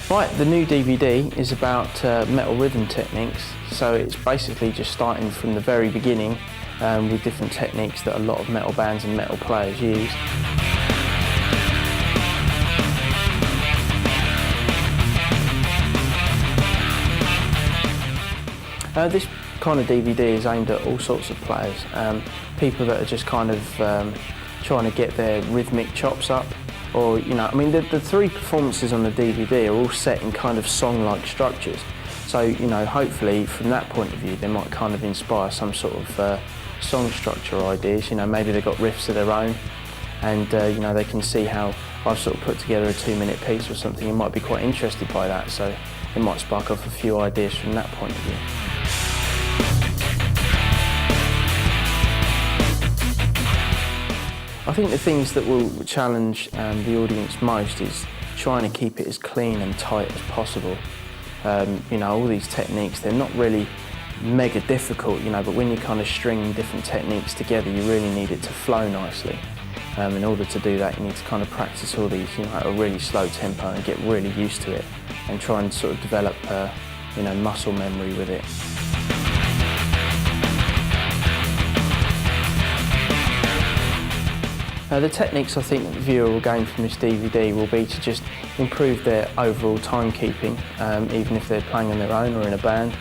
Right, the new DVD is about metal rhythm techniques, so it's basically just starting from the very beginning with different techniques that a lot of metal bands and metal players use. This kind of DVD is aimed at all sorts of players, people that are just kind of trying to get their rhythmic chops up, or, you know, I mean, the three performances on the DVD are all set in kind of song-like structures. So, you know, hopefully from that point of view, they might kind of inspire some sort of song structure ideas. You know, maybe they've got riffs of their own, and you know, they can see how I've sort of put together a 2-minute piece or something and might be quite interested by that. So it might spark off a few ideas from that point of view. I think the things that will challenge the audience most is trying to keep it as clean and tight as possible. You know, all these techniques, they're not really mega difficult, you know, but when you kind of string different techniques together, you really need it to flow nicely. In order to do that, you need to kind of practice all these, you know, at a really slow tempo and get really used to it and try and sort of develop, you know, muscle memory with it. The techniques I think that the viewer will gain from this DVD will be to just improve their overall timekeeping, even if they're playing on their own or in a band.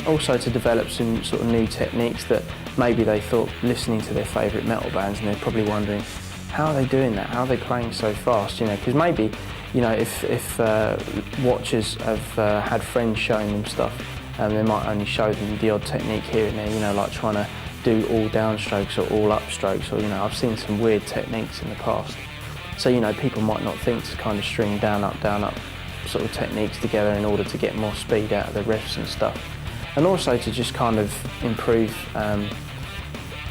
Also to develop some sort of new techniques that maybe they thought listening to their favourite metal bands, and they're probably wondering, how are they doing that? How are they playing so fast? You know, because maybe, you know, if watchers have had friends showing them stuff, they might only show them the odd technique here and there, you know, like trying to do all downstrokes or all upstrokes, or, you know, I've seen some weird techniques in the past. So, you know, people might not think to kind of string down, up sort of techniques together in order to get more speed out of the riffs and stuff. And also to just kind of improve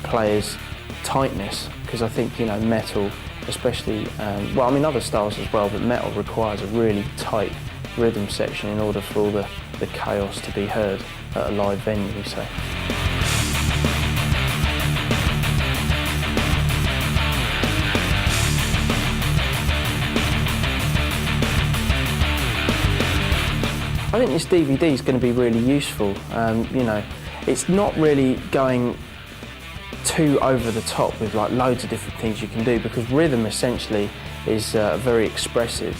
players' tightness, because I think, you know, metal, especially, well, I mean other styles as well, but metal requires a really tight rhythm section in order for all the chaos to be heard at a live venue, so. I think this DVD is going to be really useful. You know, it's not really going too over the top with like loads of different things you can do, because rhythm essentially is very expressive.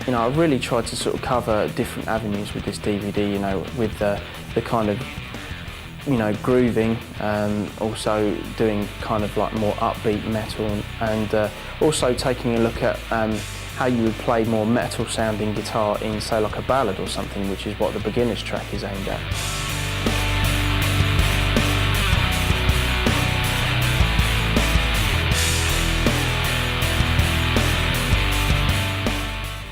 You know, I've really tried to sort of cover different avenues with this DVD, you know, with the kind of, you know, grooving, also doing kind of like more upbeat metal, and also taking a look at how you would play more metal sounding guitar in, say, like a ballad or something, which is what the beginner's track is aimed at.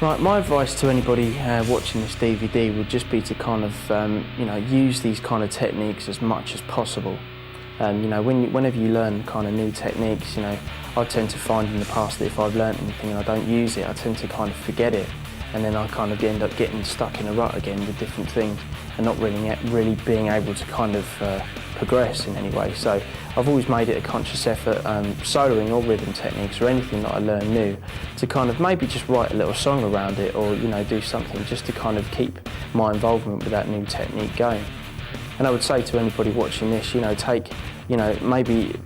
Right, my advice to anybody watching this DVD would just be to kind of, you know, use these kind of techniques as much as possible. You know, whenever you learn kind of new techniques, you know, I tend to find in the past that if I've learned anything and I don't use it, I tend to kind of forget it, and then I kind of end up getting stuck in a rut again with different things and not really being able to kind of progress in any way. So I've always made it a conscious effort, soloing or rhythm techniques or anything that I learn new, to kind of maybe just write a little song around it, or, you know, do something just to kind of keep my involvement with that new technique going. And I would say to anybody watching this, you know, take, you know, maybe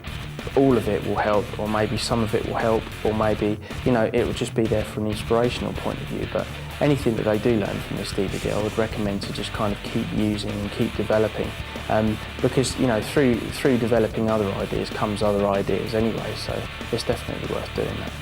all of it will help, or maybe some of it will help, or maybe, you know, it will just be there from an inspirational point of view. But anything that they do learn from this DVD, I would recommend to just kind of keep using and keep developing, because, you know, through developing other ideas comes other ideas anyway, so it's definitely worth doing that.